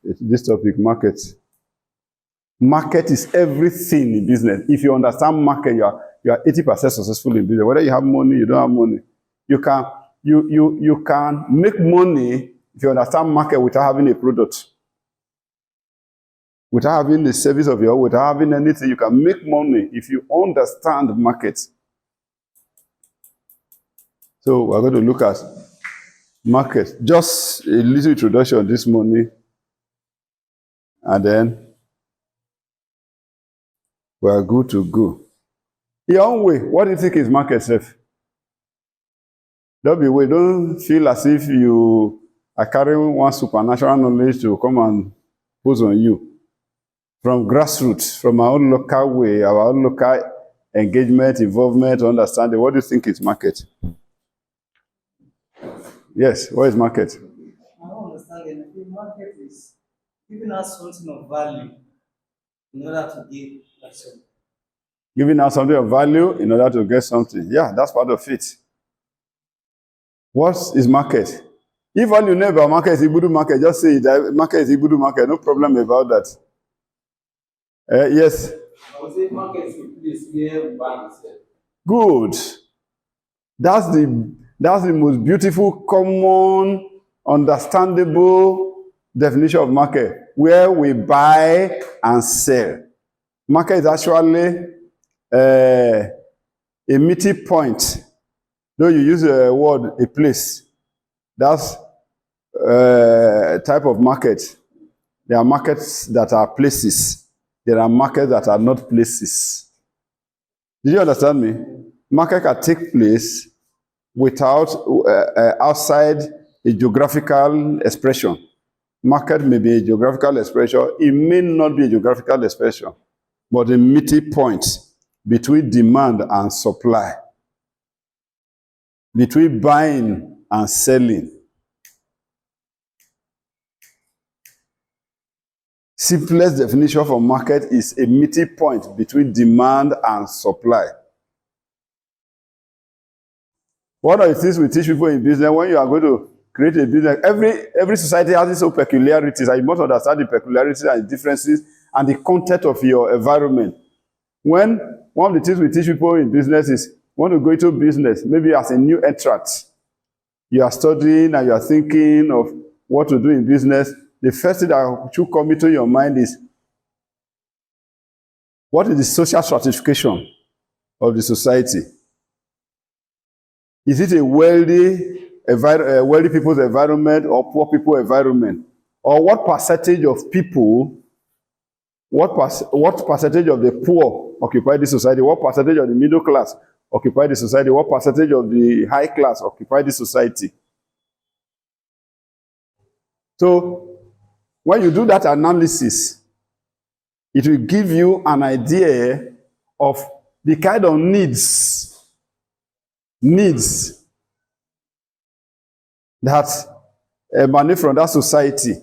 this topic, market. Market is everything in business. If you understand market, you are 80% successful in business. Whether you have money, you don't have money. You can make money if you understand market without having a product. Without having the service of your own, without having anything, you can make money if you understand the market. So we're going to look at market. Just a little introduction this morning. And then we are good to go. Your own way, what do you think is market safe? Don't feel as if you are carrying one supernatural knowledge to come and pose on you. From grassroots, from our own local way, our own local engagement, involvement, understanding, what do you think is market? Yes, what is market? I don't understand anything. Market is giving us something of value in order to give something. Giving us something of value in order to get something. Yeah, that's part of it. What is market? If all you know about market is Igbudu market, just say that market is Igbudu market. No problem about that. Yes. I would say market is a place where we buy and sell. Good. That's the most beautiful, common, understandable definition of market, where we buy and sell. Market is actually a meeting point. Though you use the word a place, that's type of market. There are markets that are places. There are markets that are not places. Did you understand me? Market can take place without outside a geographical expression. Market may be a geographical expression. It may not be a geographical expression, but a meeting point between demand and supply, between buying and selling. Simplest definition for market is a meeting point between demand and supply. One of the things we teach people in business, when you are going to create a business, every society has its own peculiarities, and you must understand the peculiarities and the differences and the content of your environment. One of the things we teach people in business is, when you go into business, maybe as a new entrant, you are studying and you are thinking of what to do in business, the first thing that should come into your mind is, what is the social stratification of the society? Is it a wealthy people's environment or poor people's environment? Or what percentage of people, what percentage of the poor occupy the society? What percentage of the middle class occupy the society? What percentage of the high class occupy the society? So, when you do that analysis, it will give you an idea of the kind of needs that emanate from that society.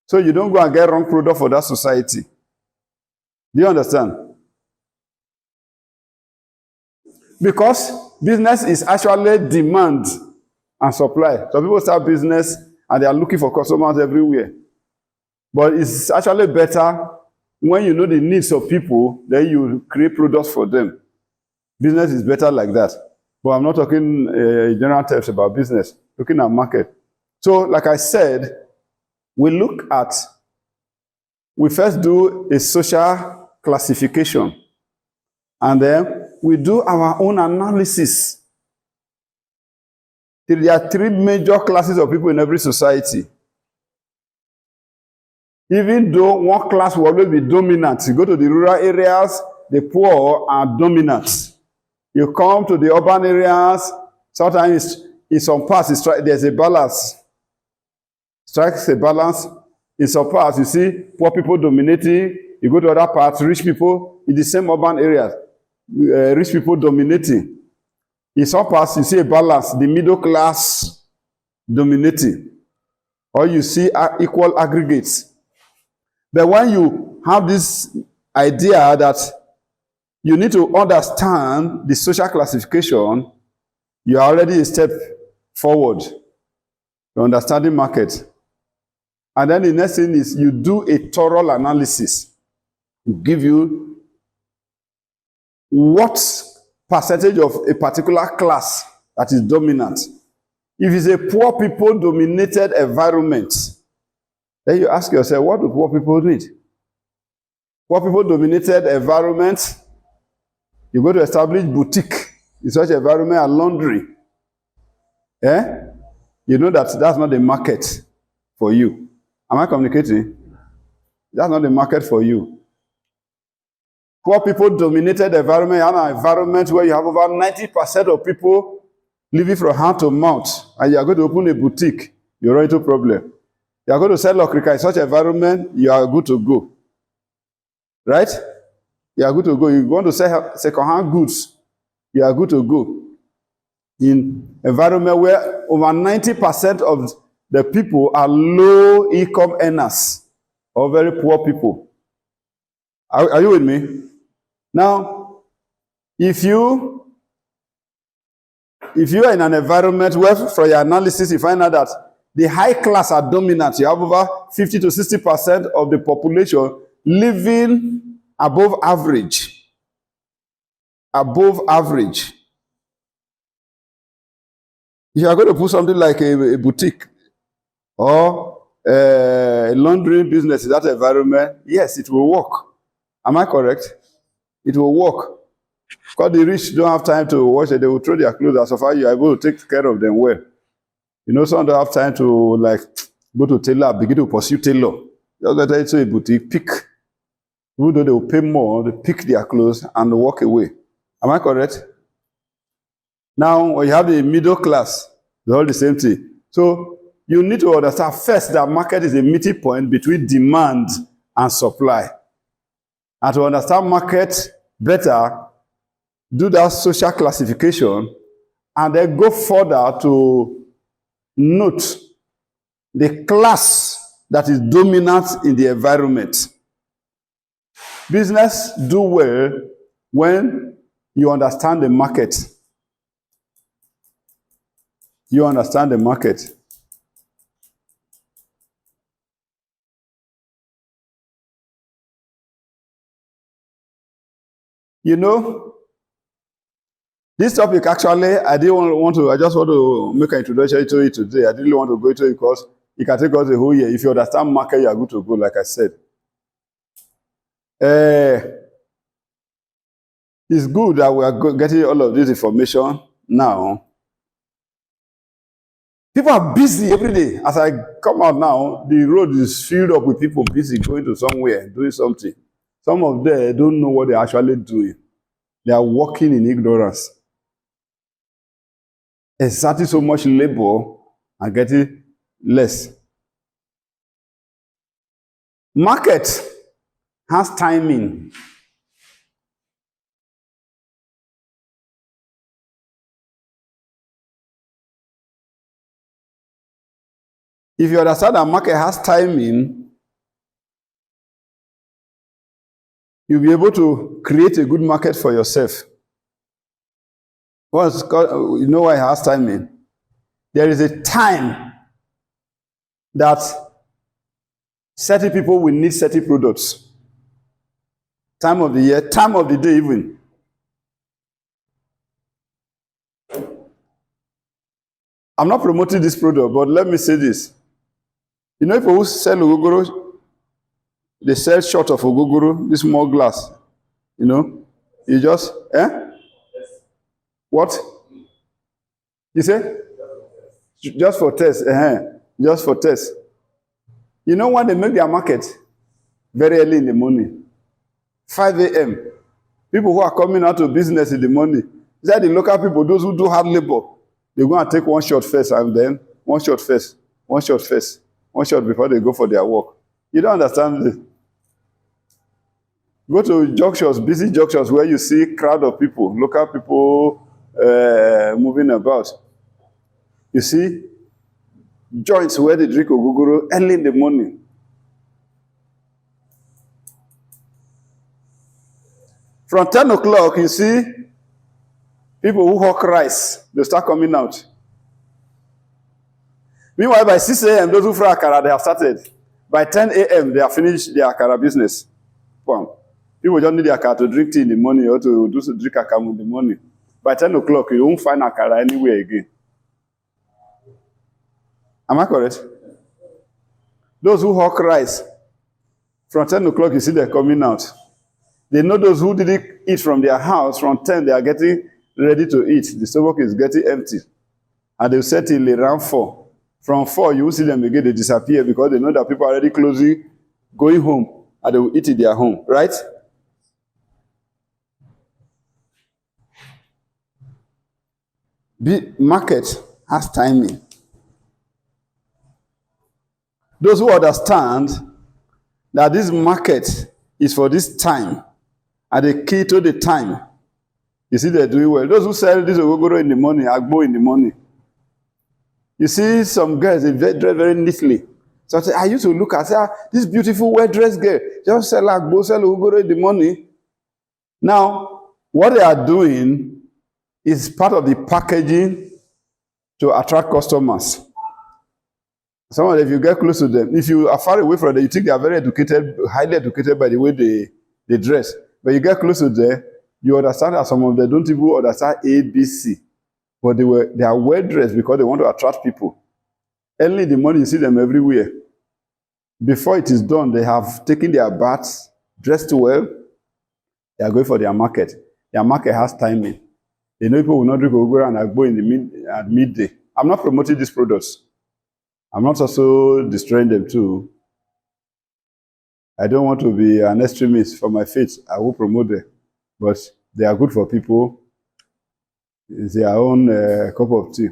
So you don't go and get wrong product for that society. Do you understand? Because business is actually demand and supply. So people start business and they are looking for customers everywhere. But it's actually better when you know the needs of people, then you create products for them. Business is better like that. But I'm not talking in general terms about business, looking at market. So, like I said, we first do a social classification. And then we do our own analysis. There are three major classes of people in every society. Even though one class will always be dominant, you go to the rural areas, the poor are dominant. You come to the urban areas, sometimes in some parts there's a balance. Strikes a balance. In some parts, you see poor people dominating. You go to other parts, rich people in the same urban areas, rich people dominating. In some parts, you see a balance, the middle class dominating. Or you see equal aggregates. But when you have this idea that you need to understand the social classification, you are already a step forward to understanding market. And then the next thing is you do a thorough analysis. Give you what percentage of a particular class that is dominant. If it's a poor people dominated environment, then you ask yourself, what do poor people need? Poor people dominated environment, you go to establish boutique in such environment and laundry. You know that's not the market for you. Am I communicating? That's not the market for you. Poor people dominated environment, an environment where you have over 90% of people living from hand to mouth, and you are going to open a boutique, you run into problem. You are going to sell okrika in such environment, you are good to go. Right? You are good to go. You want to sell second-hand goods, you are good to go. In environment where over 90% of the people are low income earners or very poor people. Are you with me? Now, if you are in an environment where, from your analysis, you find out that the high class are dominant, you have over 50 to 60% of the population living above average. Above average. If you are going to put something like a boutique or a laundry business in that environment, yes, it will work. Am I correct? It will work. Because the rich don't have time to wash it, they will throw their clothes as far as you are able to take care of them well. You know, some don't have time to like go to tailor, begin to pursue tailor. Just get into a boutique, pick. Even though they will pay more, they pick their clothes and walk away. Am I correct? Now, when you have the middle class, they're all the same thing. So, you need to understand first that market is a meeting point between demand and supply. And to understand market better, do that social classification, and then go further to note the class that is dominant in the environment. Business do well when you understand the market. You understand the market. You know, this topic actually, I just want to make an introduction to it today. I didn't want to go into it because it can take us a whole year. If you understand market, you are good to go, like I said. It's good that we are getting all of this information now. People are busy every day. As I come out now, the road is filled up with people busy going to somewhere, doing something. Some of them don't know what they're actually doing. They are working in ignorance. Exerting so much labor and getting less. Market has timing. If you understand that market has timing, you'll be able to create a good market for yourself. You know why it has timing? There is a time that certain people will need certain products. Time of the year, time of the day even. I'm not promoting this product, but let me say this. You know, people who sell ogogoro, they sell short of ogogoro, this small glass. You know, you just, What? You say? Just for test. Just for test. You know when they make their market? Very early in the morning. 5 a.m. People who are coming out of business in the morning. These are the local people, those who do hard labor. They go and take one shot first and then one shot first, one shot first, one shot before they go for their work. You don't understand this. Go to junctions, busy junctions where you see crowd of people, local people moving about. You see joints where they drink ogogoro early in the morning. From 10 o'clock, you see people who hawk rice, they start coming out. Meanwhile, by 6 a.m., those who fry akara, they have started. By 10 a.m., they are finished their akara business. Wow. People just need their akara to drink tea in the morning or to drink akara in the morning. By 10 o'clock, you won't find akara anywhere again. Am I correct? Those who hawk rice, from 10 o'clock, you see them coming out. They know those who didn't eat from their house, from 10, they are getting ready to eat. The stomach is getting empty. And they'll set till around 4. From 4, you will see them again, they disappear because they know that people are already closing, going home, and they will eat in their home, right? The market has timing. Those who understand that this market is for this time, and they key to the time, you see they're doing well. Those who sell this ogogoro in the morning, agbo in the morning, you see some girls, they dress very neatly. So I used to look and say, this beautiful well-dressed girl, just sell agbo, sell ogogoro in the morning. Now, what they are doing is part of the packaging to attract customers. Some of them, if you get close to them, if you are far away from them, you think they are very educated, highly educated by the way they dress. But you get close to them, you understand that some of them don't even understand ABC. But they are well dressed because they want to attract people. Early in the morning, you see them everywhere. Before it is done, they have taken their baths, dressed well. They are going for their market. Their market has timing. They know people will not drink ogogoro and agbo at midday. I'm not promoting these products. I'm not also destroying them too. I don't want to be an extremist for my faith. I will promote them. But they are good for people. It's their own cup of tea.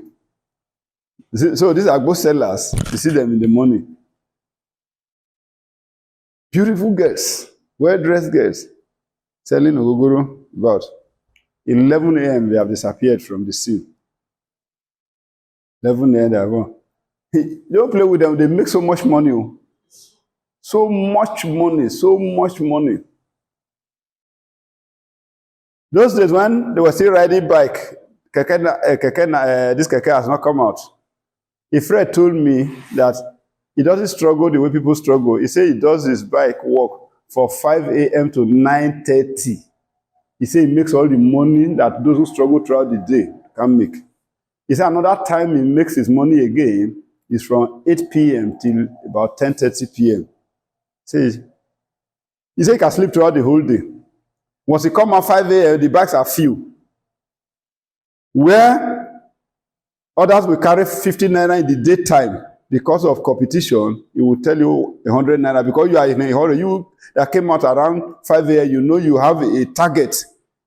So these agbo sellers, you see them in the morning. Beautiful girls, well-dressed girls, selling ogogoro about 11 a.m. They have disappeared from the scene. 11 a.m. they are gone. You don't play with them, they make so much money. So much money, so much money. Those days when they were still riding bike, this keke has not come out. A friend told me that he doesn't struggle the way people struggle. He said he does his bike work for 5 a.m. to 9:30. He said he makes all the money that those who struggle throughout the day can make. He said another time he makes his money again is from 8 p.m. till about 10:30 p.m. He said he can sleep throughout the whole day. Once he come at 5 a.m., the bikes are few. Where others will carry 50 naira in the daytime because of competition, he will tell you 100 naira because you are in a hurry. You that came out around 5 a.m., you know you have a target.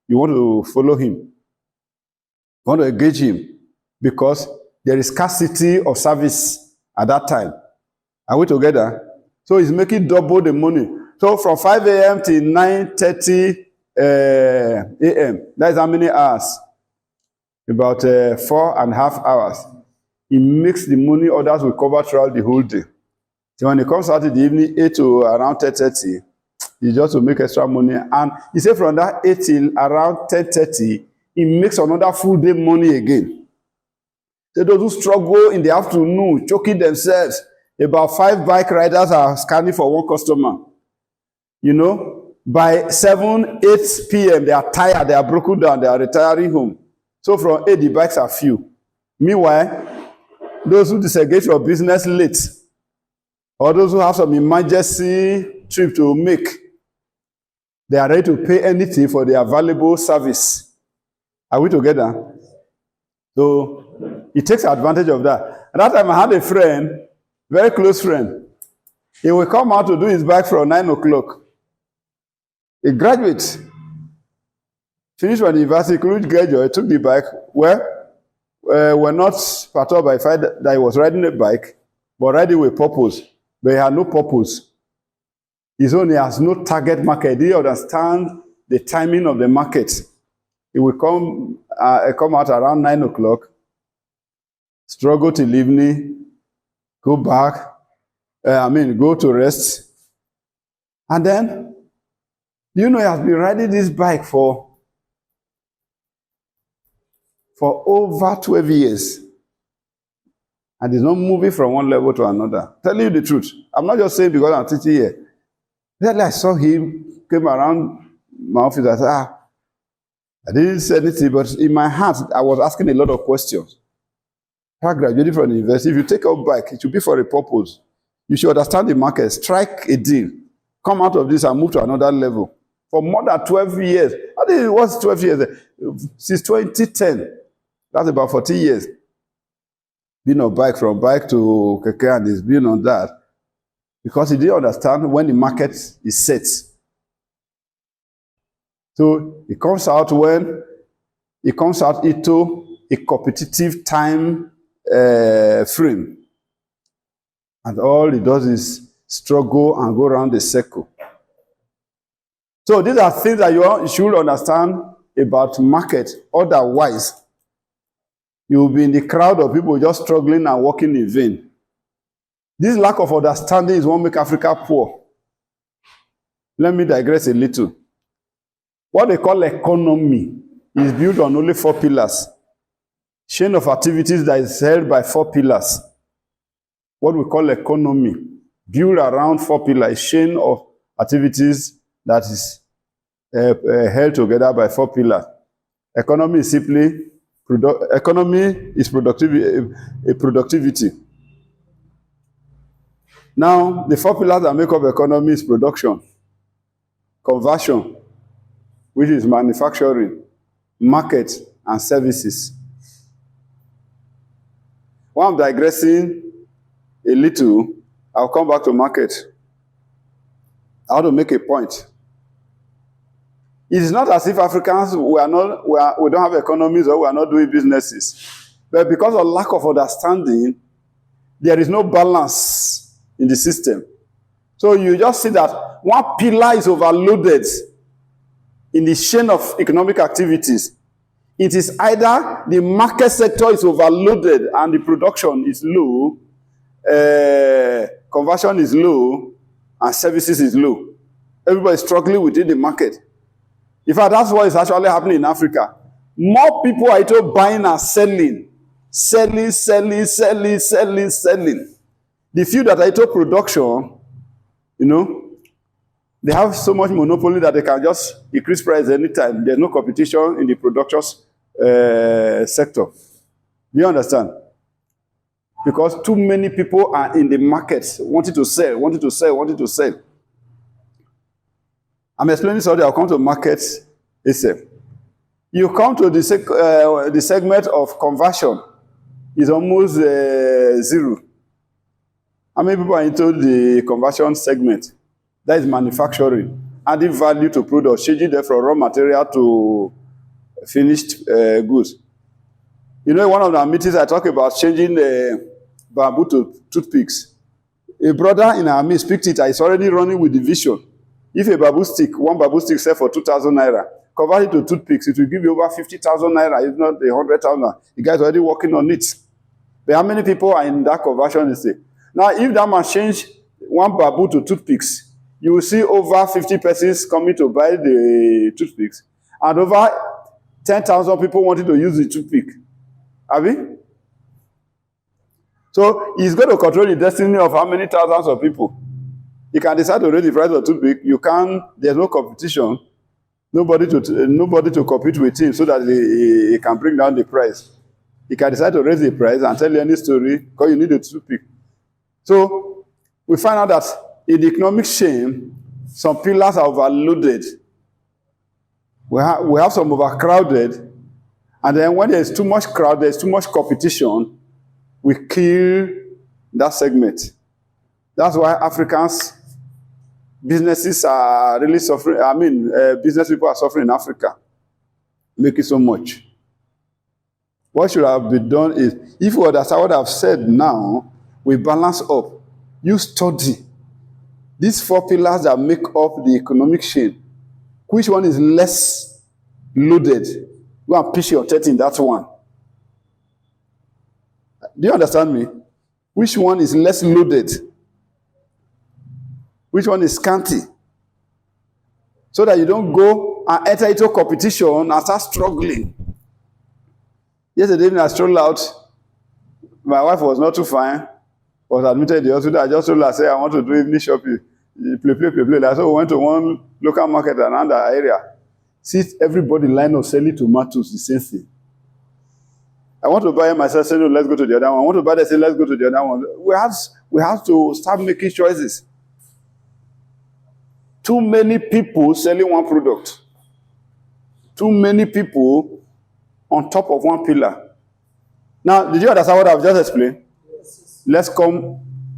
You want to follow him. You want to engage him because there is scarcity of service at that time. Are we together? So he's making double the money. So from 5 a.m. till 9:30 a.m., that's how many hours? About 4.5 hours. He makes the money others will cover throughout the whole day. So when he comes out in the evening, 8 to around 10:30, he just to make extra money. And he said from that 8 till around 10:30, he makes another full day money again. So those who struggle in the afternoon, choking themselves, about 5 bike riders are scanning for one customer. You know, by 7, 8 p.m., they are tired, they are broken down, they are retiring home. So from 8, the bikes are few. Meanwhile, those who disengage from business late, or those who have some emergency trip to make, they are ready to pay anything for their valuable service. Are we together? So he takes advantage of that. At that time, I had a friend, very close friend. He will come out to do his bike from 9 o'clock. A graduate, finished from the university, couldn't graduate, took the bike. We're not perturbed by the fact that he was riding a bike, but riding with purpose. But he had no purpose. He has no target market. He understands the timing of the market. He will come out around 9 o'clock, struggle till evening, go back, go to rest. And then, he has been riding this bike for over 12 years. And it's not moving from one level to another. Telling you the truth. I'm not just saying because I'm teaching here. Then I saw him, came around my office. I said, I didn't say anything, but in my heart, I was asking a lot of questions. I graduated from the university. If you take up bike, it should be for a purpose. You should understand the market, strike a deal, come out of this and move to another level. For more than 12 years, I think it was 12 years, since 2010, that's about 40 years. Been on bike, from bike to keke, and he's been on that because he didn't understand when the market is set. So it comes out into a competitive time frame. And all it does is struggle and go around the circle. So these are things that you should understand about market. Otherwise, you will be in the crowd of people just struggling and working in vain. This lack of understanding is what makes Africa poor. Let me digress a little. What they call economy is built on only 4 pillars. Chain of activities that is held by 4 pillars. What we call economy, built around 4 pillars, chain of activities that is held together by 4 pillars. Economy is simply productivity. Now, the 4 pillars that make up economy is production, conversion, which is manufacturing, market, and services. While I'm digressing a little, I'll come back to market. I want to make a point. It is not as if Africans we don't have economies or we are not doing businesses. But because of lack of understanding, there is no balance in the system. So you just see that one pillar is overloaded in the chain of economic activities. It is either the market sector is overloaded and the production is low, conversion is low, and services is low. Everybody is struggling within the market. In fact, that's what is actually happening in Africa. More people are into buying and selling. Selling. The few that are into production, they have so much monopoly that they can just increase price anytime. There's no competition in the production sector. Do you understand? Because too many people are in the market wanting to sell. I'm explaining something. I'll come to market itself. You come to the segment of conversion, it's almost zero. How many people are into the conversion segment? That is manufacturing, adding value to products, changing them from raw material to finished goods. In one of our meetings, I talk about changing bamboo to toothpicks. A brother in our midst picked it. He's already running with the vision. If one bamboo stick sells for 2,000 naira, convert it to toothpicks, it will give you over 50,000 naira, if not 100,000. The guy's already working on it. But how many people are in that conversion? Now, if that man change one bamboo to toothpicks, you will see over 50 persons coming to buy the toothpicks, and over 10,000 people wanting to use the toothpick. Have you? So he's going to control the destiny of how many thousands of people. He can decide to raise the price of toothpick. There's no competition. Nobody to compete with him so that he can bring down the price. He can decide to raise the price and tell you any story because you need a toothpick. So we find out that in the economic chain, some pillars are overloaded. We have some overcrowded. And then when there's too much crowd, there's too much competition, we kill that segment. That's why Africans, businesses are really suffering. Business people are suffering in Africa. Making so much. What should have been done is, if we understand what I've said now, we balance up. You study these 4 pillars that make up the economic chain. Which one is less loaded? Go and pitch your tent in that one. Do you understand me? Which one is less loaded? Which one is scanty? So that you don't go and enter into competition and start struggling. Yesterday, when I strolled out My wife was not too fine, was admitted in the hospital. I just told her, say, I want to do evening shopping. Play. So we went to one local market around the area. See everybody line up selling tomatoes, the same thing. I want to buy myself, say, no, let's go to the other one. I want to buy that, say, let's go to the other one. We have to start making choices. Too many people selling one product. Too many people on top of one pillar. Now, did you understand what I've just explained? Yes.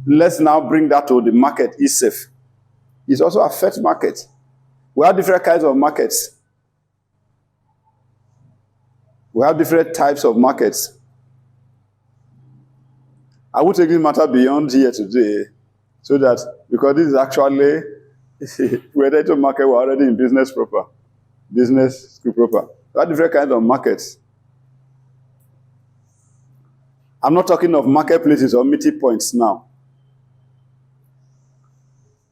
Let's now bring that to the market itself. It also affects market. We have different kinds of markets. We have different types of markets. I will take this matter beyond here today, so that, because this is actually, we're into market, we're already in business proper. Business school proper. We have different kinds of markets. I'm not talking of marketplaces or meeting points now.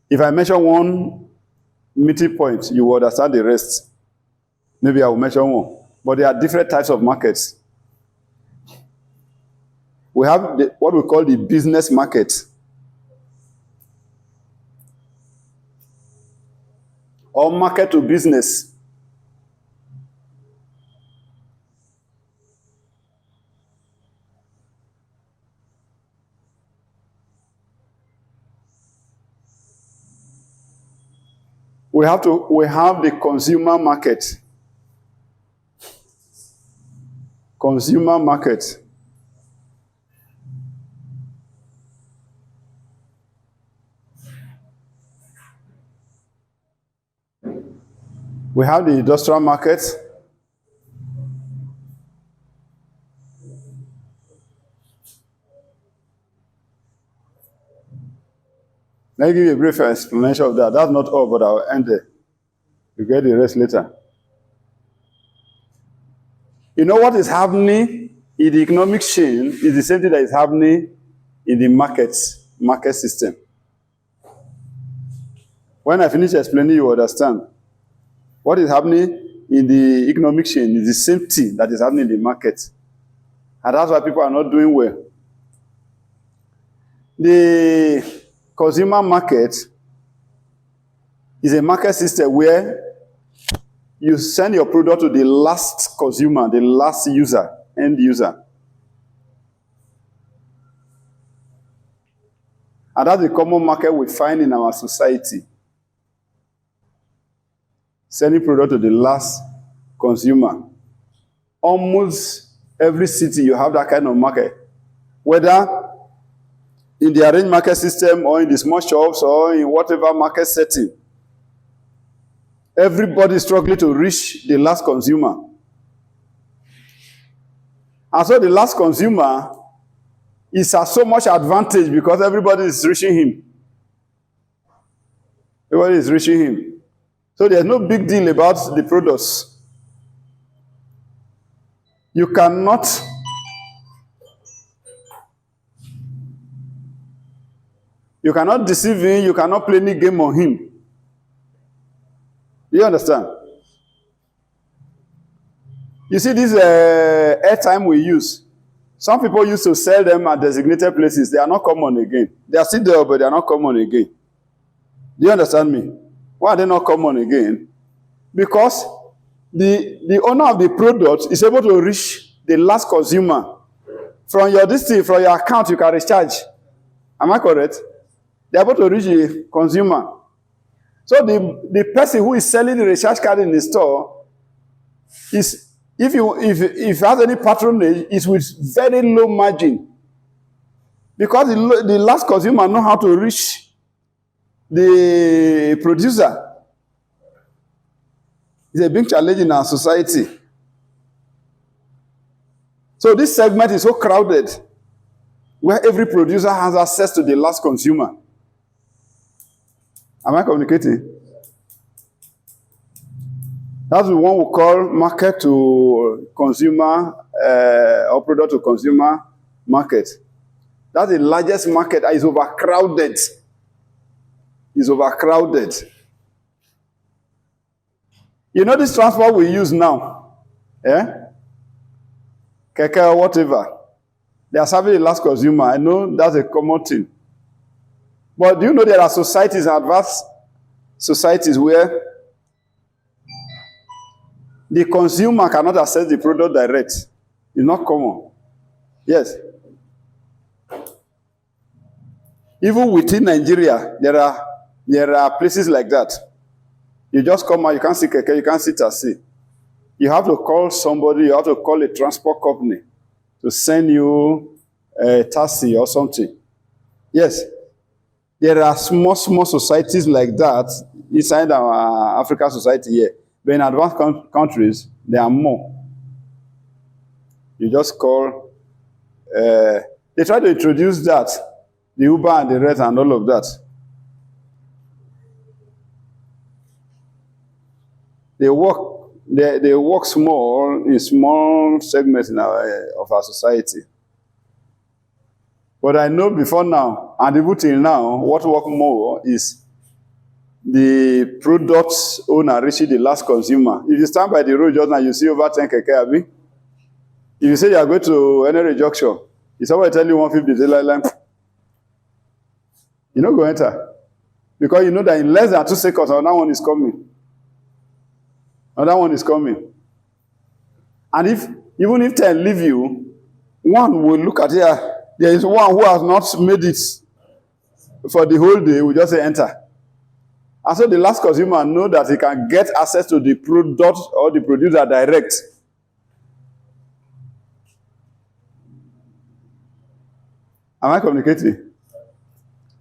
If I mention one meeting point, you will understand the rest. Maybe I will mention one. But there are different types of markets. We have what we call the business market, or market to business. We have the consumer market. Consumer market. We have the industrial market. Let me give you a brief explanation of that. That's not all, but I'll end there. You get the rest later. You know what is happening in the economic chain is the same thing that is happening in the market system. When I finish explaining, you understand. What is happening in the economic chain is the same thing that is happening in the market. And that's why people are not doing well. The consumer market is a market system where you send your product to the last consumer, the last user, end user. And that's the common market we find in our society. Sending product to the last consumer. Almost every city you have that kind of market. Whether in the arranged market system or in the small shops or in whatever market setting. Everybody is struggling to reach the last consumer. And so the last consumer is at so much advantage because everybody is reaching him. Everybody is reaching him. So there's no big deal about the products. You cannot deceive him, you cannot play any game on him. Do you understand? You see this airtime we use. Some people used to sell them at designated places. They are not common again. They are still there, but they are not common again. Do you understand me? Why are they not common again? Because the owner of the product is able to reach the last consumer. From your account, you can recharge. Am I correct? They are able to reach the consumer. So the person who is selling the recharge card in the store is, if it has any patronage, is with very low margin. Because the last consumer know how to reach the producer. It's a big challenge in our society. So this segment is so crowded, where every producer has access to the last consumer. Am I communicating? That's the one we call market to consumer, or product to consumer market. That's the largest market that is overcrowded. It's overcrowded. You know this transport we use now? Yeah? Keke or whatever. They are serving the last consumer. I know that's a common thing. But do you know there are societies, advanced societies, where the consumer cannot access the product direct? It's not common. Yes. Even within Nigeria, there are places like that. You just come out, you can't see keke, you can't see taxi. You have to call somebody, you have to call a transport company to send you a taxi or something. Yes. There are small societies like that inside our African society here. But in advanced countries, there are more. You just call. They try to introduce that, the Uber and the rest and all of that. They work small in small segments of our society. But I know before now, and even till now, what work more is the product owner reaching the last consumer. If you stand by the road just now, you see over 10 keke, abi? If you say you are going to any junction, if somebody tell you 150, say like, you no go enter. Because you know that in less than 2 seconds, another one is coming. Another one is coming. And even if 10 leave you, one will look at here. There is one who has not made it for the whole day, we just say enter. And so the last consumer know that he can get access to the product or the producer direct. Am I communicating?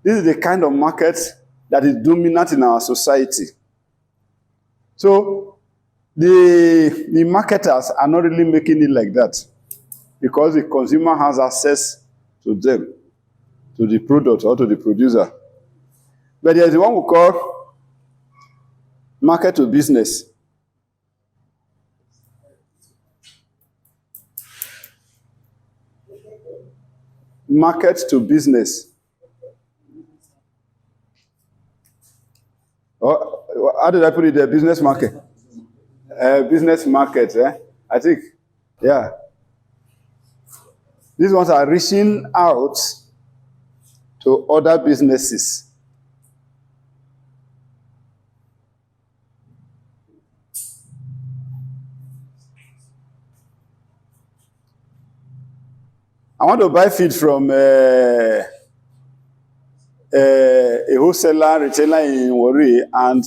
This is the kind of market that is dominant in our society. So the marketers are not really making it like that because the consumer has access to them, to the product or to the producer. But there is the one we call market to business. Market to business. Oh, how did I put it there? Business market. Business market, I think, yeah. These ones are reaching out to other businesses. I want to buy feed from a wholesaler, retailer in Warri and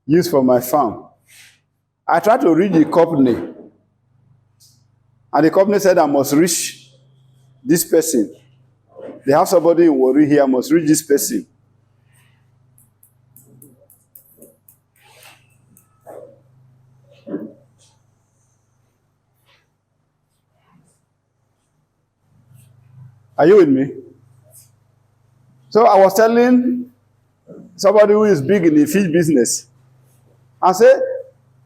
use for my farm. I tried to reach the company, and the company said I must reach this person. They have somebody in Warri here, I must reach this person. Are you with me? So I was telling somebody who is big in the fish business, I said,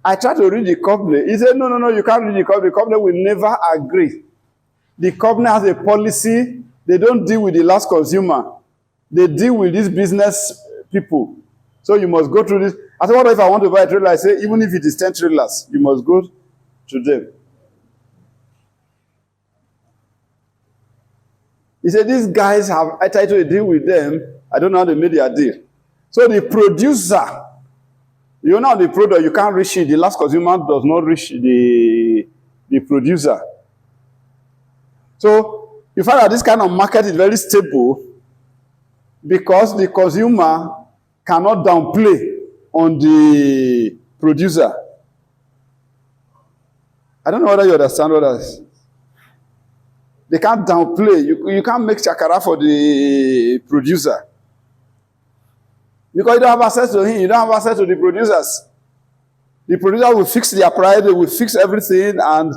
I tried to reach the company. He said, no, you can't reach the company. The company will never agree. The company has a policy. They don't deal with the last consumer. They deal with these business people. So you must go through this. I said, what if I want to buy a trailer? I say, even if it is 10 trailers, you must go to them. He said, these guys I tried to deal with them. I don't know how they made their deal. So the producer, you know the product, you can't reach it. The last consumer does not reach the producer. So you find that this kind of market is very stable because the consumer cannot downplay on the producer. I don't know whether you understand what that is. They can't downplay. You can't make chakara for the producer. Because you don't have access to him, you don't have access to the producers. The producer will fix their price, they will fix everything and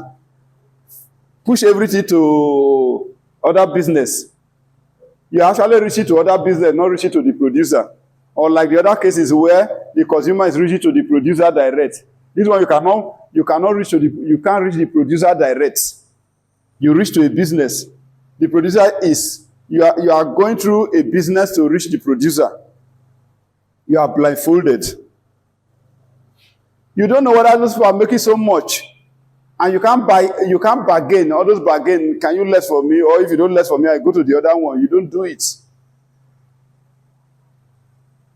push everything to other business. You actually reach it to other business, not reach it to the producer. Or like the other cases where the consumer is reaching to the producer direct. This one you can't reach the producer direct. You reach to a business. The producer you are going through a business to reach the producer. You are blindfolded. You don't know whether those people are making so much. And you can't bargain. All those bargain, can you less for me? Or if you don't less for me, I go to the other one. You don't do it.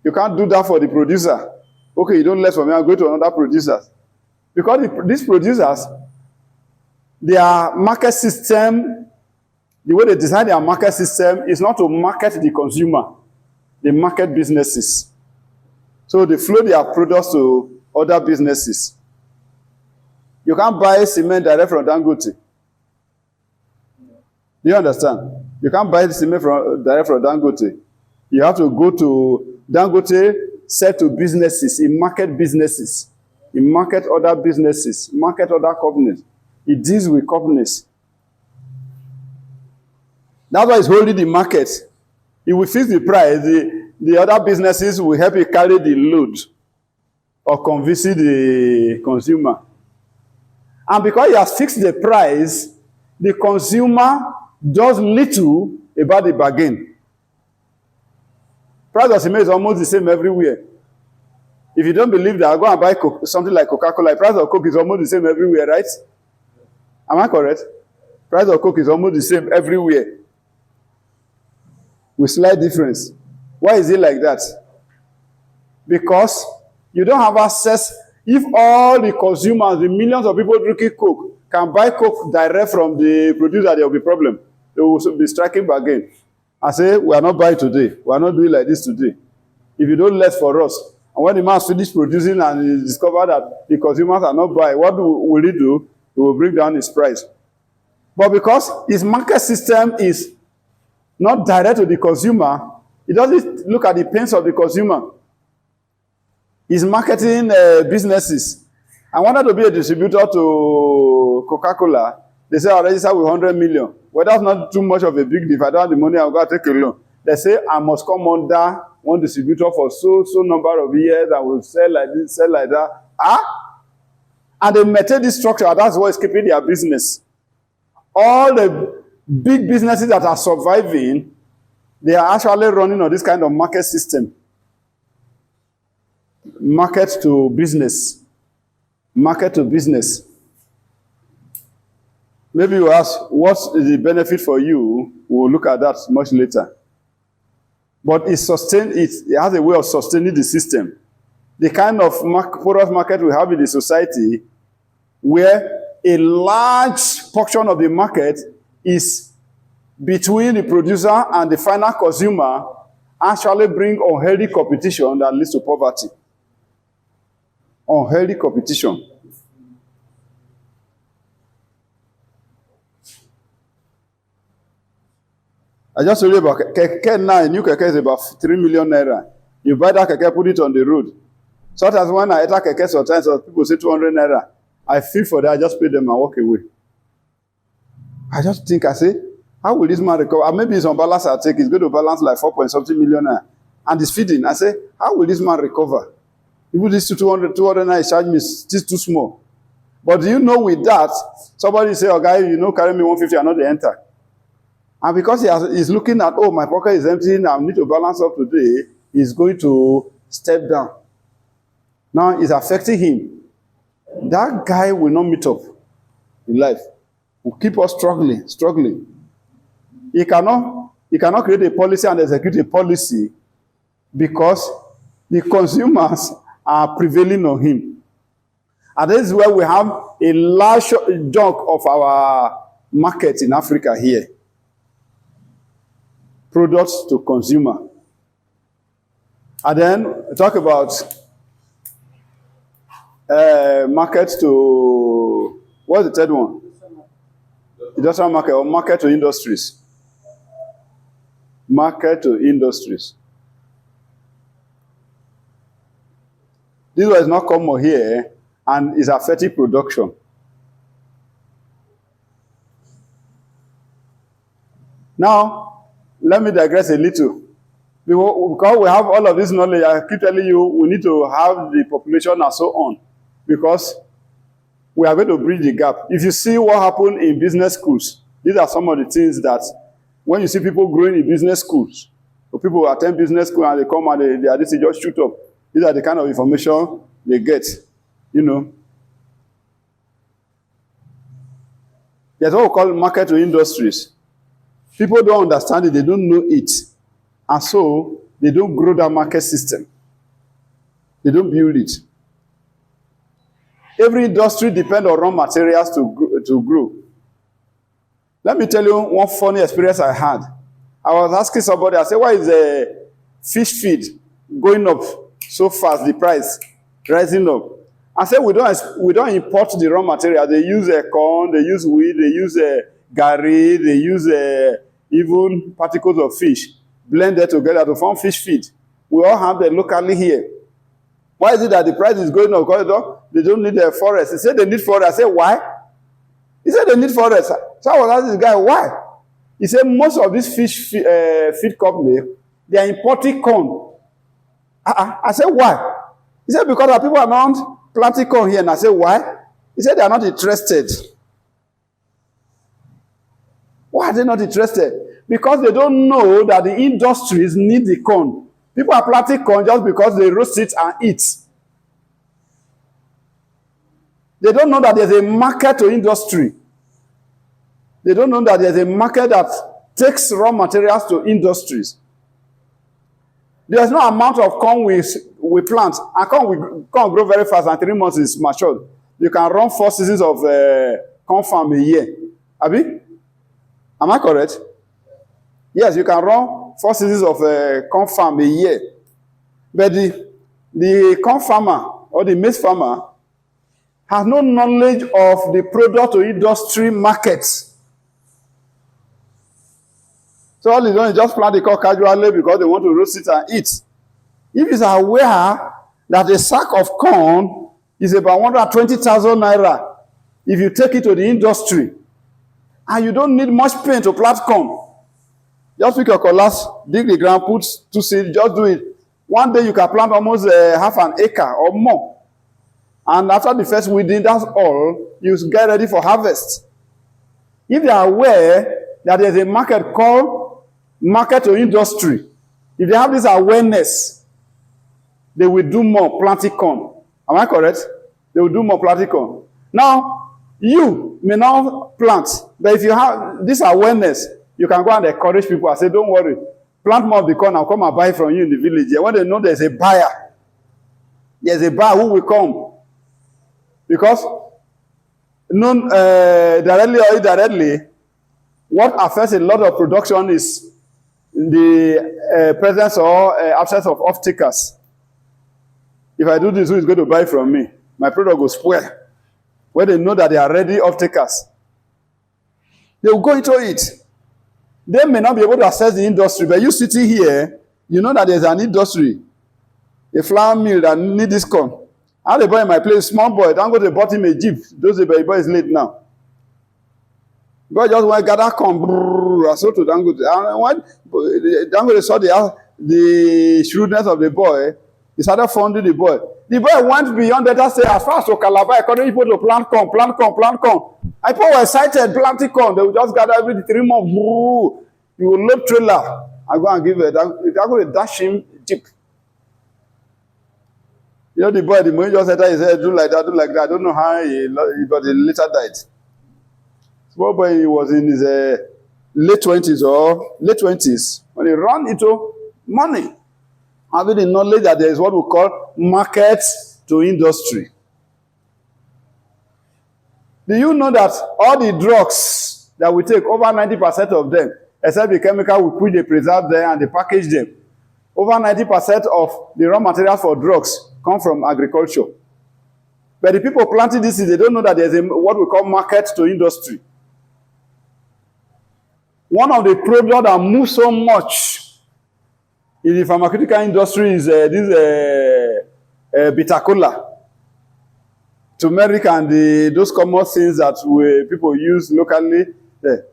You can't do that for the producer. Okay, you don't less for me, I'll go to another producer. Because these producers, their market system, the way they design their market system is not to market the consumer. They market businesses. So they flow their products to other businesses. You can't buy cement direct from Dangote. Do you understand? You can't buy cement direct from Dangote. You have to go to Dangote, sell to businesses, he market businesses, he market other businesses, market other companies. He deals with companies. That's why he's holding the market. He will fix the price. The other businesses will help you carry the load or convince the consumer. And because he has fixed the price, the consumer does little about the bargain. Price of cement is almost the same everywhere. If you don't believe that, go and buy something like Coca-Cola. The price of Coke is almost the same everywhere, right? Am I correct? Price of Coke is almost the same everywhere. With slight difference. Why is it like that? Because you don't have access. If all the consumers, the millions of people drinking Coke, can buy Coke direct from the producer, there will be a problem. They will be striking bargain. I say, we are not buying today. We are not doing like this today. If you don't let for us, and when the man finishes producing and he discovers that the consumers are not buying, what will he do? He will bring down his price. But because his market system is not direct to the consumer, he doesn't look at the pains of the consumer. He's marketing businesses. I wanted to be a distributor to Coca-Cola. They say, I'll register with 100 million. Well, that's not too much of a big deal. If I don't have the money, I'll go and take a loan. They say, I must come under one distributor for so number of years. I will sell like this, sell like that. And they maintain this structure. That's what is keeping their business. All the big businesses that are surviving, they are actually running on this kind of market system. Market to business. Market to business. Maybe you ask, what is the benefit for you? We'll look at that much later. But it has a way of sustaining the system. The kind of product market we have in the society, where a large portion of the market is between the producer and the final consumer, actually bring unhealthy competition that leads to poverty. Unhealthy competition. I just told you about keke now. A new keke is about 3 million naira. You buy that keke, put it on the road. Sometimes when I enter keke, sometimes people say 200 naira. I feel for that. I just pay them and walk away. I just think, I say, how will this man recover? Maybe it's on balance I take. It's going to balance like 4-something million naira. And it's feeding. I say, how will this man recover? Even this 200 naira charge me, still too small. But do you know with that, somebody say, oh guy, you know, carry me 150, I know they enter. And because he's looking at, oh, my pocket is empty, I need to balance up today, he's going to step down. Now it's affecting him. That guy will not meet up in life. Will keep us struggling. He cannot create a policy and execute a policy because the consumers are prevailing on him. And this is where we have a large chunk of our market in Africa here. Products to consumer. And then talk about market to, what's the third one? Industrial market or market to industries. Market to industries. This one is not common here and is affecting production. Now, let me digress a little. Because we have all of this knowledge, I keep telling you, we need to have the population and so on. Because we are going to bridge the gap. If you see what happened in business schools, these are some of the things that, when you see people growing in business schools, or people attend business school and they come and they just shoot up. These are the kind of information they get, you know. There's what we call market to industries. People don't understand it, they don't know it. And so, they don't grow that market system. They don't build it. Every industry depends on raw materials to grow. Let me tell you one funny experience I had. I was asking somebody, I said, why is the fish feed going up so fast, the price rising up? I said, we don't import the raw material. They use corn, they use wheat, they use gari, they use even particles of fish, blended together to form fish feed. We all have them locally here. Why is it that the price is going up? Because they don't need a forest. He said they need forest. I said, why? He said they need forest. So I was asking this guy, why? He said most of these fish feed companies, they are importing corn. I said, why? He said, because the people are not planting corn here. And I said, why? He said, they are not interested. Why are they not interested? Because they don't know that the industries need the corn. People are planting corn just because they roast it and eat. They don't know that there's a market to industry. They don't know that there's a market that takes raw materials to industries. There's no amount of corn we plant. And corn will grow very fast, and 3 months is matured. You can run 4 seasons of corn farm a year. Abi? Am I correct? Yes, you can run 4 seasons of corn farm a year. But the corn farmer or the maize farmer has no knowledge of the product to industry markets. So all he's doing is just plant the corn casually because they want to roast it and eat. If he's aware that a sack of corn is about 120,000 naira, if you take it to the industry, and you don't need much pain to plant corn, just pick your cutlass, dig the ground, put 2 seeds, just do it. One day you can plant almost half an acre or more. And after the first weeding, that's all, you get ready for harvest. If they are aware that there's a market called market to industry, if they have this awareness, they will do more planting corn. Am I correct? They will do more planting corn. Now, you may not plant, but if you have this awareness, you can go and encourage people and say, don't worry, plant more of the corn and come and buy from you in the village. Yeah, when they know there's a buyer who will come. Because directly or indirectly, what affects a lot of production is the presence or absence of off-takers. If I do this, who is going to buy from me? My product will spoil. When they know that they are ready off-takers, they will go into it. They may not be able to access the industry, but you sitting here, you know that there's an industry, a flour mill that need this corn. I had a boy in my place, small boy, Dangote bought him a Jeep. Those the boy is late now. Boy just went gather corn, I sold to Dangote. And when Dangote saw the shrewdness of the boy, he started funding the boy. The boy went beyond that, say as far as to Calabar, according to people to plant corn. And people were excited, planting corn. They would just gather every 3 months. You will load trailer and go and give it. Dangote dash him Jeep. You know the boy, the moment just said, he said, do like that. I don't know how but he later died. Small boy, he was in his late 20s when he ran into money, having the knowledge that there is what we call market to industry. Do you know that all the drugs that we take, over 90% of them, except the chemical we put, they preserve them and they package them, over 90% of the raw materials for drugs come from agriculture. But the people planting this, they don't know that there's what we call market to industry. One of the products that moves so much in the pharmaceutical industry is this Bitter-Kola, turmeric, and those common things that people use locally there.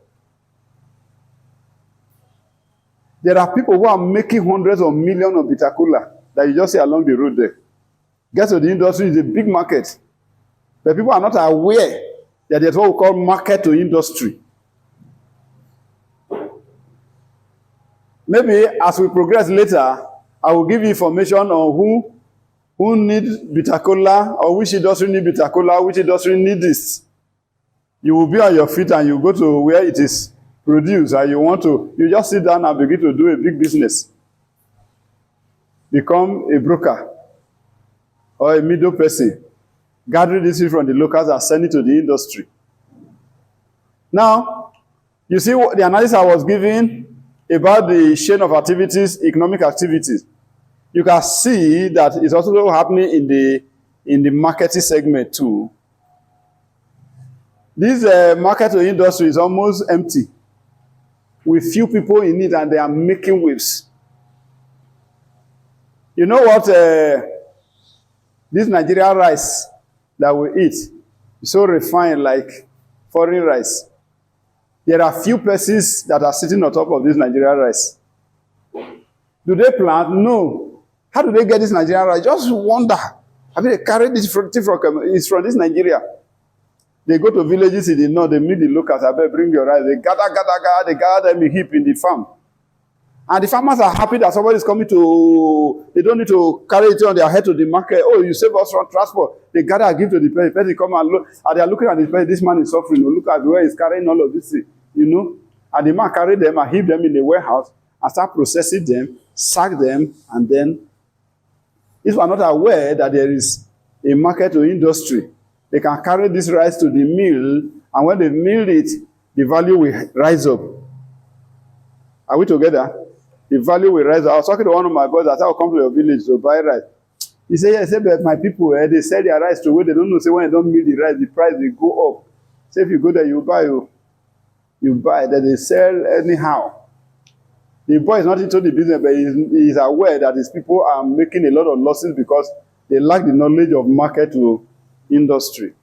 There are people who are making hundreds of millions of Bitter-Kola that you just see along the road there. Get to the industry is a big market. But people are not aware that there's what we call market to industry. Maybe as we progress later, I will give you information on who needs Bitter-Kola, or which industry needs Bitter-Kola, which industry needs this. You will be on your feet and you go to where it is produced and you just sit down and begin to do a big business. Become a broker or a middle person, gathering this from the locals and sending it to the industry. Now, you see what the analysis I was giving about the chain of activities, economic activities. You can see that it's also happening in the marketing segment too. This market to industry is almost empty, with few people in it, and they are making waves. You know what? This Nigerian rice that we eat is so refined, like foreign rice. There are few persons that are sitting on top of this Nigerian rice. Do they plant? No. How do they get this Nigerian rice? Just wonder. I mean, they carry this from this Nigeria. They go to villages in the north, they meet the locals, I bet bring your rice. They gather them in heap in the farm. And the farmers are happy that somebody is coming to, they don't need to carry it on their head to the market. Oh, you save us from transport. They gather and give to the person. The person come and look, and they are looking at this person. This man is suffering. Look at where he's carrying all of this, you know. And the man carry them and heap them in the warehouse and start processing them, sack them, and then, if we are not aware that there is a market to industry, they can carry this rice to the mill, and when they mill it, the value will rise up. Are we together? The value will rise up. I was talking to one of my boys that I'll come to your village to buy rice. He said, yes, but my people, they sell their rice to where they don't know. Say when they don't mill the rice, the price will go up. Say if you go there, you buy, then they sell anyhow. The boy is not into the business, but he is aware that his people are making a lot of losses because they lack the knowledge of market to industry.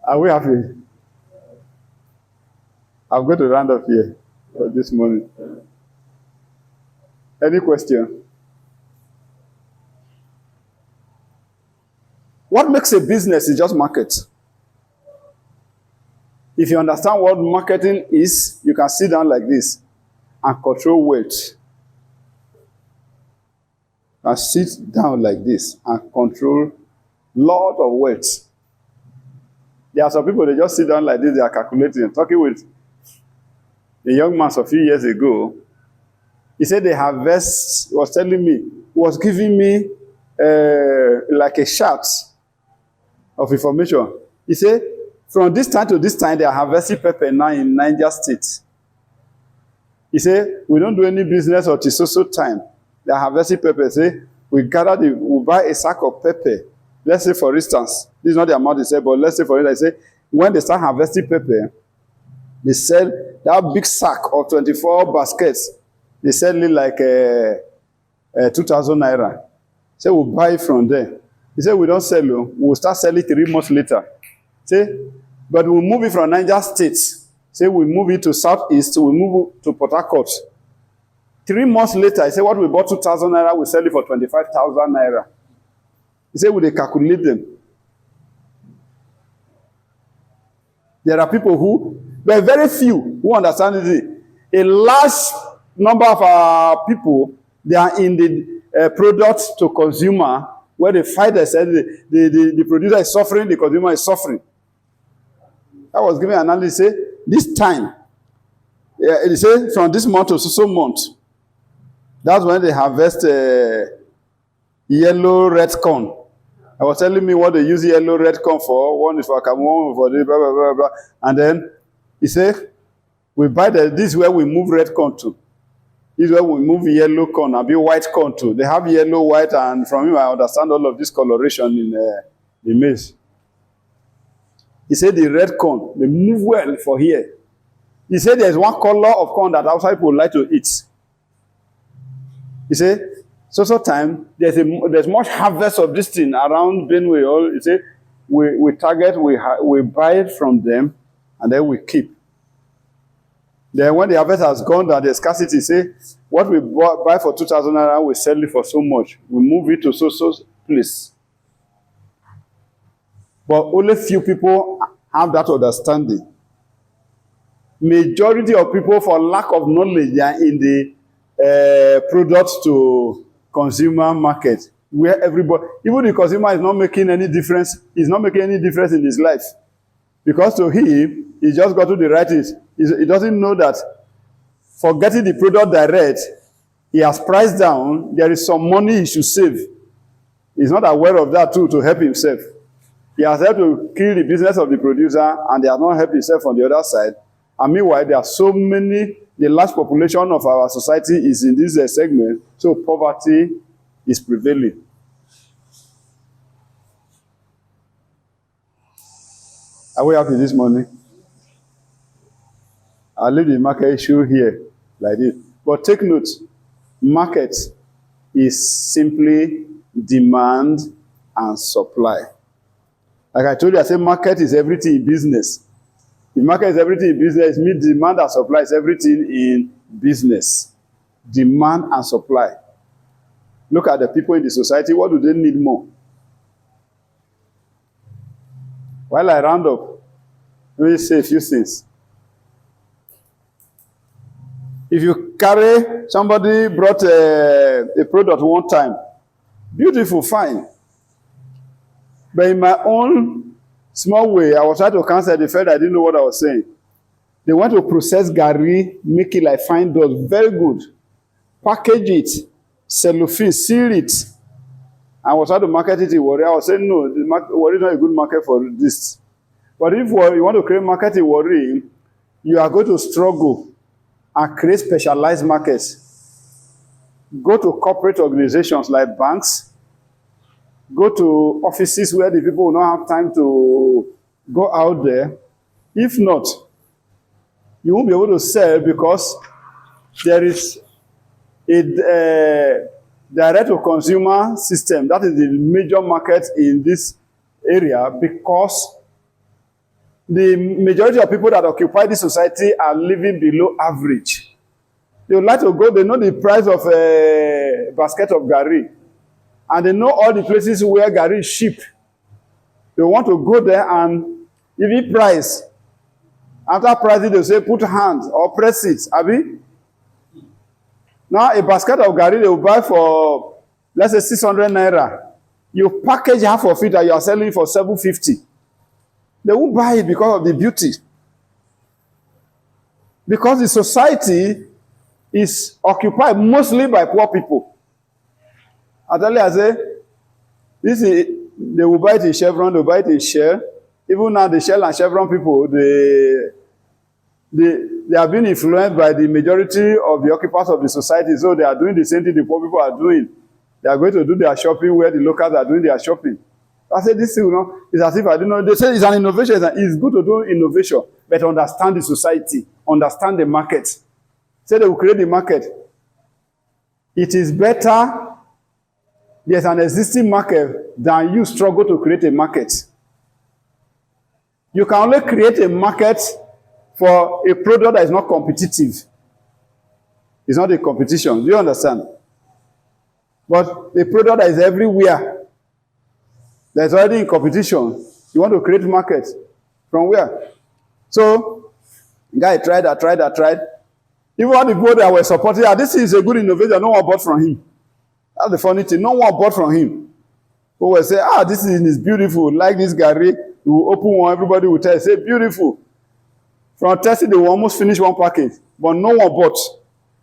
Are we happy? I'm going to round up here for this morning. Any question? What makes a business is just market. If you understand what marketing is, you can sit down like this and control wealth. And sit down like this and control lot of wealth. There are some people, they just sit down like this, they are calculating. Talking with a young man a few years ago, he said they harvest, he was telling me, he was giving me like a chart of information. He said, from this time to this time, they are harvesting pepper now in Niger State. He said, we don't do any business until so time. They are harvesting pepper. Say, we buy a sack of pepper. Let's say, for instance, this is not the amount they say, but let's say, for instance, say, when they start harvesting pepper, they sell that big sack of 24 baskets. They sell it like 2,000 naira. Say, we'll buy it from there. He said, we don't sell it. We'll start selling 3 months later. Say, but we'll move it from Niger State. Say, we move it to Southeast, we move it to Port Harcourt. 3 months later, he said, what we bought 2,000 naira, we sell it for 25,000 naira. He said, will they calculate them? There are people who, but very few who understand it. A large number of our people, they are in the product to consumer, where they fight themselves, the producer is suffering, the consumer is suffering. I was giving an analysis, this time, it says from this month to so month, that's when they harvest yellow, red corn. I was telling me what they use yellow, red corn for. One is for Cameroon, for the blah, blah, blah, blah. And then he said, we buy this is where we move red corn to. This is where we move yellow corn and be white corn to. They have yellow, white, and from him I understand all of this coloration in the maize. He said the red corn, they move well for here. He said there's one color of corn that outside people like to eat. He said, so time, there's much harvest of this thing around Benue. He said, we target, we buy it from them, and then we keep. Then when the harvest has gone down, the scarcity, say, what we buy for 2,000 naira, we sell it for so much. We move it to so place. But only few people have that understanding. Majority of people, for lack of knowledge, they are in the product to consumer market. where everybody, even the consumer is not making any difference, is not making any difference in his life. Because to him, he just got to the right things. He doesn't know that for getting the product direct, he has priced down, there is some money he should save. He's not aware of that too to help himself. He has helped to kill the business of the producer, and they have not helped himself on the other side. And meanwhile, there are so many, the large population of our society is in this segment, so poverty is prevailing. Are we happy this morning? I'll leave the market issue here like this. But take note, market is simply demand and supply. Like I told you, I said market is everything in business. If market is everything in business, it means demand and supply is everything in business. Demand and supply. Look at the people in the society. What do they need more? While I round up, let me say a few things. If you carry, somebody brought a product one time, beautiful, fine. But in my own small way, I was trying to cancel the fact I didn't know what I was saying. They want to process garri, make it like fine dust, very good. Package it, cellophane, seal it. I was trying to market it in Warri. I was saying, no, Warri is not a good market for this. But if you want to create market in Warri, you are going to struggle and create specialized markets. Go to corporate organizations like banks. Go to offices where the people will not have time to go out there. If not, you won't be able to sell because there is a direct-to-consumer system. That is the major market in this area because the majority of people that occupy this society are living below average. They would like to go, they know the price of a basket of garri. And they know all the places where garri is cheap. They want to go there and if it price, after pricing, they say put hands or press it. Abi? Now a basket of garri they will buy for, let's say 600 naira. You package half of it and you are selling it for 750. They won't buy it because of the beauty. Because the society is occupied mostly by poor people. I tell you, I say, they will buy it in Chevron, they will buy it in Shell. Even now, the Shell and Chevron people, they are being influenced by the majority of the occupants of the society, so they are doing the same thing the poor people are doing. They are going to do their shopping where the locals are doing their shopping. I say, this thing, it's as if I don't know. They say it's an innovation. It's good to do innovation, but understand the society, understand the market. Say they will create the market. It is better there's an existing market than you struggle to create a market. You can only create a market for a product that is not competitive. It's not a competition. Do you understand? But a product that is everywhere, that is already in competition, you want to create market. From where? So, guy tried. Even all the people that were supporting, this is a good innovation, no one bought from him. That's the funny thing. No one bought from him. Who will say, this is beautiful. Like this garri, you will open one, everybody will tell you, say, beautiful. From testing, they will almost finish one package. But no one bought.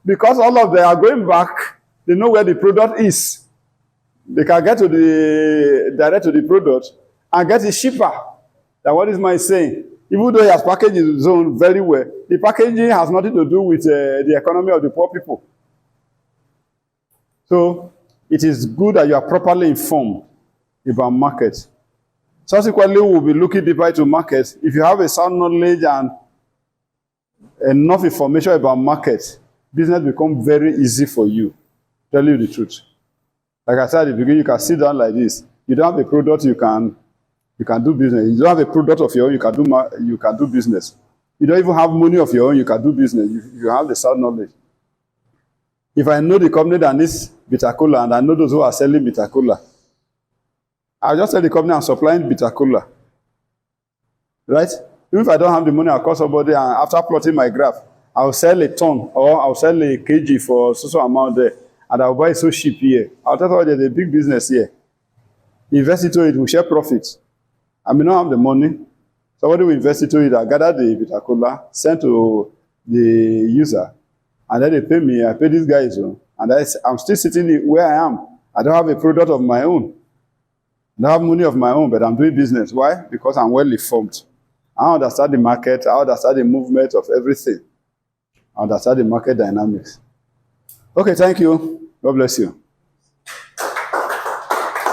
Because all of them are going back, they know where the product is. They can get to the direct to the product and get it cheaper. That's what this man is saying. Even though he has packaged his own very well, the packaging has nothing to do with the economy of the poor people. So, it is good that you are properly informed about market. Subsequently, we'll be looking deeper into markets. If you have a sound knowledge and enough information about market, business becomes very easy for you. Tell you the truth. Like I said at the beginning, you can sit down like this. You don't have a product, you can do business. You don't have a product of your own, you can do business. You don't even have money of your own, you can do business. You have the sound knowledge. If I know the company that needs bitter cola and I know those who are selling bitter cola, I'll just tell the company I'm supplying bitter cola. Right? Even if I don't have the money, I'll call somebody and after plotting my graph, I'll sell a ton or I'll sell a kg for so amount there. and I'll buy it so cheap here. I'll tell you there's a big business here. Invest into it, we share profit. I may not have the money. Somebody will invest into it, I gather the bitter cola, send to the user, and then they pay me. I pay these guys, and I'm still sitting where I am. I don't have a product of my own. I don't have money of my own, but I'm doing business. Why? Because I'm well informed. I understand the market. I understand the movement of everything. I understand the market dynamics. Okay, thank you. God bless you.